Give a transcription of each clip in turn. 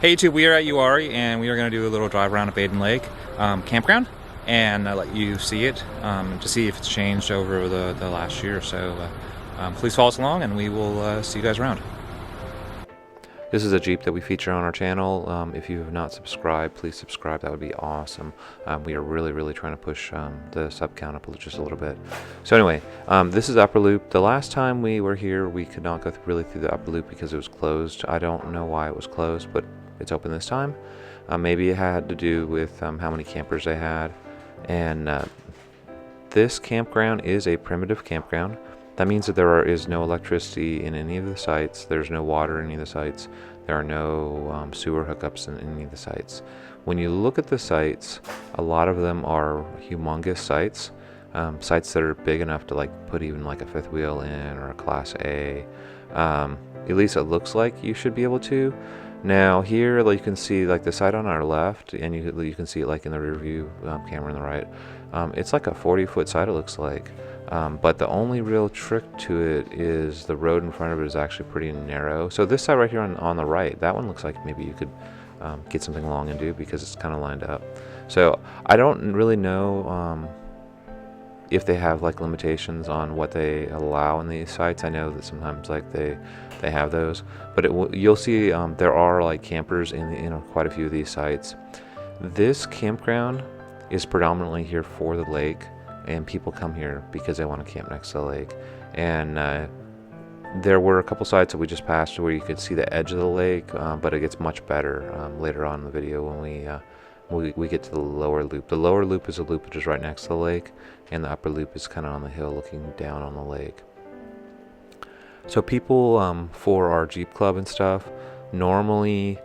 Hey YouTube, we are at Uwharrie and we are going to do a little drive around at Badin Lake campground and let you see it to see if it's changed over the last year or so. Please follow us along and we will see you guys around. This is a Jeep that we feature on our channel. If you have not subscribed, please subscribe. That would be awesome. We are really trying to push the sub count up just a little bit. So anyway, this is Upper Loop. The last time we were here, we could not go really through the Upper Loop because it was closed. I don't know why it was closed, but it's open this time. Maybe it had to do with how many campers they had. And this campground is a primitive campground. That means that there is no electricity in any of the sites. There's no water in any of the sites. There are no sewer hookups in any of the sites. When you look at the sites, a lot of them are humongous sites. Sites that are big enough to put even a fifth wheel in or a Class A. At least it looks like you should be able to. Now here you can see the site on our left, and you can see it in the rear view camera on the right. It's like a 40-foot site, it looks like. But the only real trick to it is the road in front of it is actually pretty narrow. So this side right here on the right, that one looks like maybe you could get something long and do because it's kind of lined up. So I don't really know if they have limitations on what they allow in these sites. I know that sometimes they have those, but you'll see there are campers in quite a few of these sites. This campground is predominantly here for the lake, and people come here because they want to camp next to the lake. And there were a couple sites that we just passed where you could see the edge of the lake, but it gets much better later on in the video when we get to the lower loop. The lower loop is a loop which is right next to the lake, and the upper loop is kind of on the hill looking down on the lake. So people for our Jeep club and stuff normally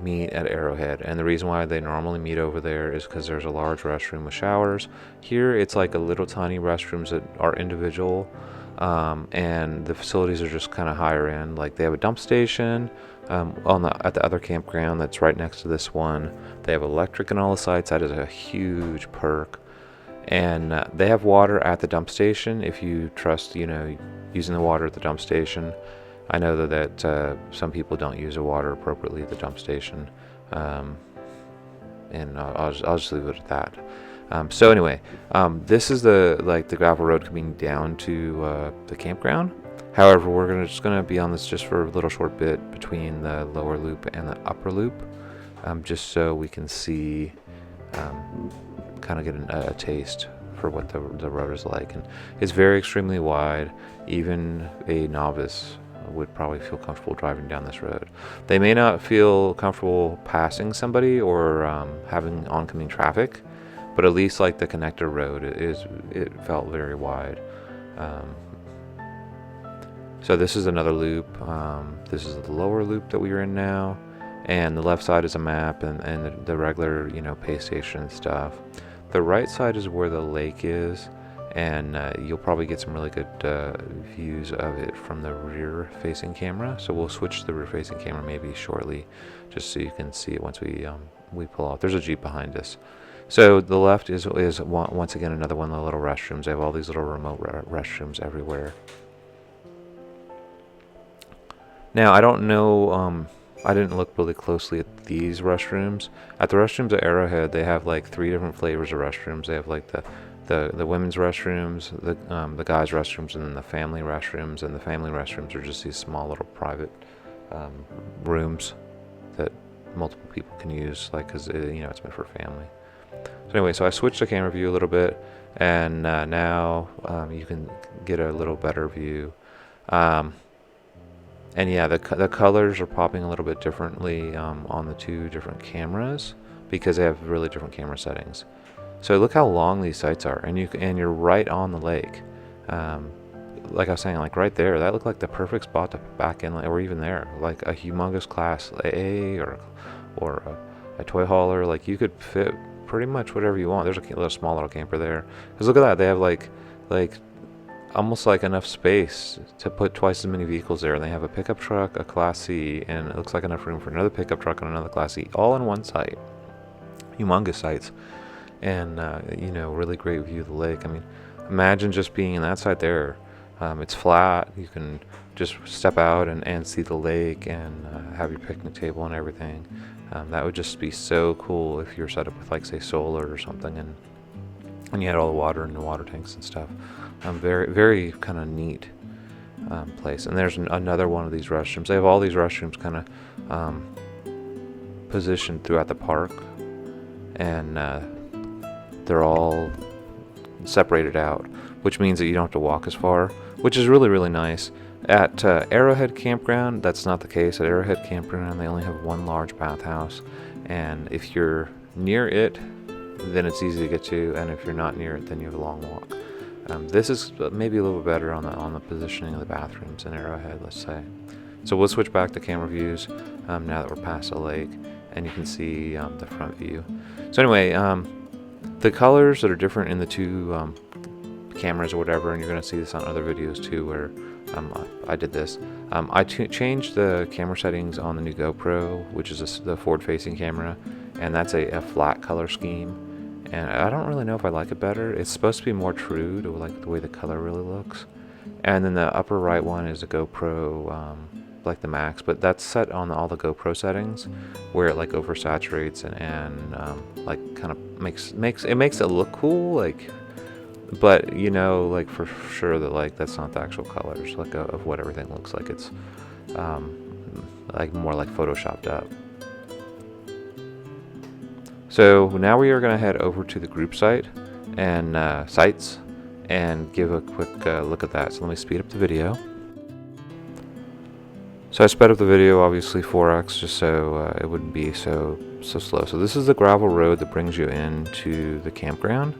meet at Arrowhead, and the reason why they normally meet over there is because there's a large restroom with showers. Here it's like a little tiny restrooms that are individual, and the facilities are just kind of higher end. They have a dump station at the other campground that's right next to this one. They have electric in all the sites. That is a huge perk. And they have water at the dump station if you trust using the water at the dump station. I know that some people don't use the water appropriately at the dump station, and I'll just leave it at that. So anyway, this is the gravel road coming down to the campground. However, we're just gonna be on this just for a little short bit between the lower loop and the upper loop, just so we can see, kind of get a taste for what the road is like. And it's very extremely wide. Even a novice would probably feel comfortable driving down this road. They may not feel comfortable passing somebody or having oncoming traffic, but at least the connector road it felt very wide. So this is another loop. This is the lower loop that we are in now, and the left side is a map and the regular pay station and stuff. The right side is where the lake is, and you'll probably get some really good views of it from the rear facing camera. So we'll switch to the rear facing camera maybe shortly, just so you can see it once we pull off. There's a Jeep behind us. So the left is once again another one of the little restrooms. They have all these little remote restrooms everywhere. Now I don't know, I didn't look really closely at these restrooms. At the restrooms at Arrowhead, they have 3 different flavors of restrooms. They have the women's restrooms, the guys' restrooms, and then the family restrooms. And the family restrooms are just these small little private rooms that multiple people can use, because it's meant for family. So anyway, so I switched the camera view a little bit, and now you can get a little better view. And yeah, the colors are popping a little bit differently on the 2 different cameras because they have really different camera settings. So look how long these sites are, and you're right on the lake. Like I was saying, right there, that looked like the perfect spot to back in, or even there, a humongous Class A or a toy hauler. You could fit pretty much whatever you want. There's a small little camper there. Because look at that, they have almost enough space to put twice as many vehicles there. And they have a pickup truck, a Class C, and it looks like enough room for another pickup truck and another Class C, all in one site. Humongous sites. And really great view of the lake. I mean, imagine just being in that site there. It's flat. You can just step out and see the lake and have your picnic table and everything. That would just be so cool if you're set up with, like, say, solar or something, and you had all the water in the water tanks and stuff. Very, very kind of neat place. And there's another one of these restrooms. They have all these restrooms kind of positioned throughout the park, and they're all separated out, which means that you don't have to walk as far, which is really, really nice. At Arrowhead Campground, that's not the case. At Arrowhead Campground, they only have one large bathhouse, and if you're near it, then it's easy to get to, and if you're not near it, then you have a long walk. This is maybe a little bit better on the positioning of the bathrooms in Arrowhead, let's say. So we'll switch back to camera views now that we're past the lake, and you can see the front view. So anyway, the colors that are different in the two cameras or whatever, and you're going to see this on other videos too, where I did this. I changed the camera settings on the new GoPro, which is the forward-facing camera, and that's a flat color scheme. And I don't really know if I like it better. It's supposed to be more true to like the way the color really looks. And then the upper right one is a GoPro, like the Max, but that's set on all the GoPro settings, where it like oversaturates and like kind of makes it look cool, like. But you know, like for sure that like that's not the actual colors like of what everything looks like. It's like more like photoshopped up. So now we are going to head over to the group site and sites and give a quick look at that. So let me speed up the video. So I sped up the video, obviously 4x, just so it wouldn't be so slow. So this is the gravel road that brings you into the campground,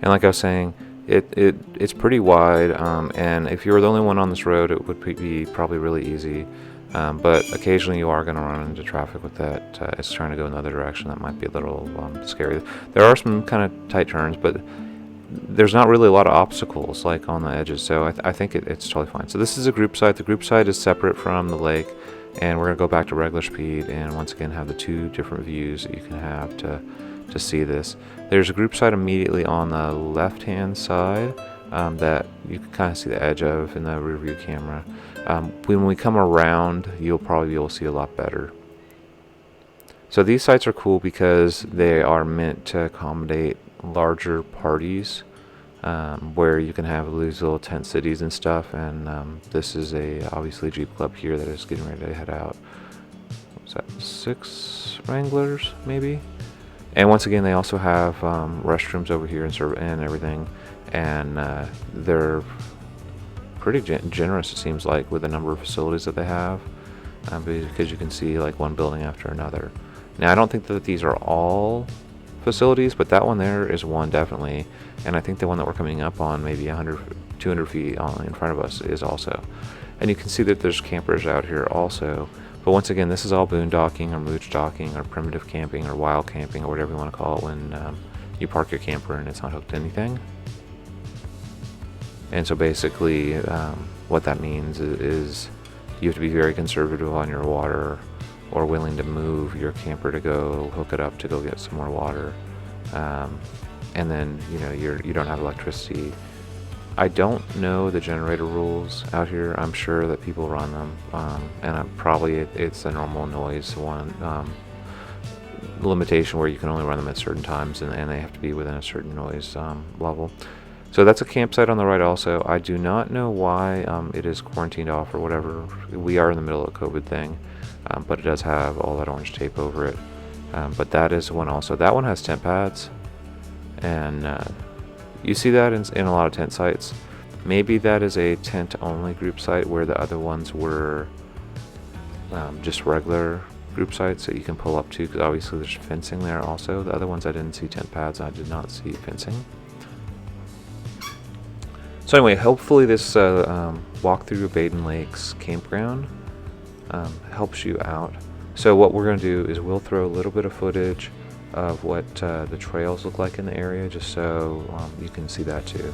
and like I was saying, it's pretty wide, and if you were the only one on this road, it would be probably really easy, but occasionally you are going to run into traffic with that. It's trying to go in the other direction. That might be a little scary. There are some kind of tight turns, but there's not really a lot of obstacles like on the edges, so I think it's totally fine. So this is a group site. The group site is separate from the lake, and we're going to go back to regular speed and once again have the two different views that you can have to see this. There's a group site immediately on the left hand side that you can kind of see the edge of in the rear view camera. When we come around, you'll probably be able to see a lot better. So these sites are cool because they are meant to accommodate larger parties, where you can have these little tent cities and stuff, and this is obviously a Jeep Club here that is getting ready to head out. What's that, 6 Wranglers maybe? And once again, they also have restrooms over here and everything, and they're pretty generous, it seems like, with the number of facilities that they have, because you can see like one building after another. Now I don't think that these are all facilities, but that one there is one definitely, and I think the one that we're coming up on, maybe 100, 200 feet in front of us, is also. And you can see that there's campers out here also. But once again, this is all boondocking or moochdocking or primitive camping or wild camping or whatever you want to call it when you park your camper and it's not hooked to anything. And so basically what that means is you have to be very conservative on your water, or willing to move your camper to go hook it up to go get some more water. And then you don't have electricity. I don't know the generator rules out here. I'm sure that people run them, and it's a normal noise one limitation where you can only run them at certain times, and they have to be within a certain noise level. So that's a campsite on the right also. I do not know why it is quarantined off or whatever. We are in the middle of a COVID thing, but it does have all that orange tape over it. But that is one also. That one has tent pads, and you see that in a lot of tent sites. Maybe that is a tent-only group site, where the other ones were just regular group sites that you can pull up to, because obviously there's fencing there also. The other ones I didn't see tent pads, I did not see fencing. So anyway, hopefully this walk through Badin Lake's campground helps you out. So what we're going to do is we'll throw a little bit of footage of what the trails look like in the area, just so you can see that too.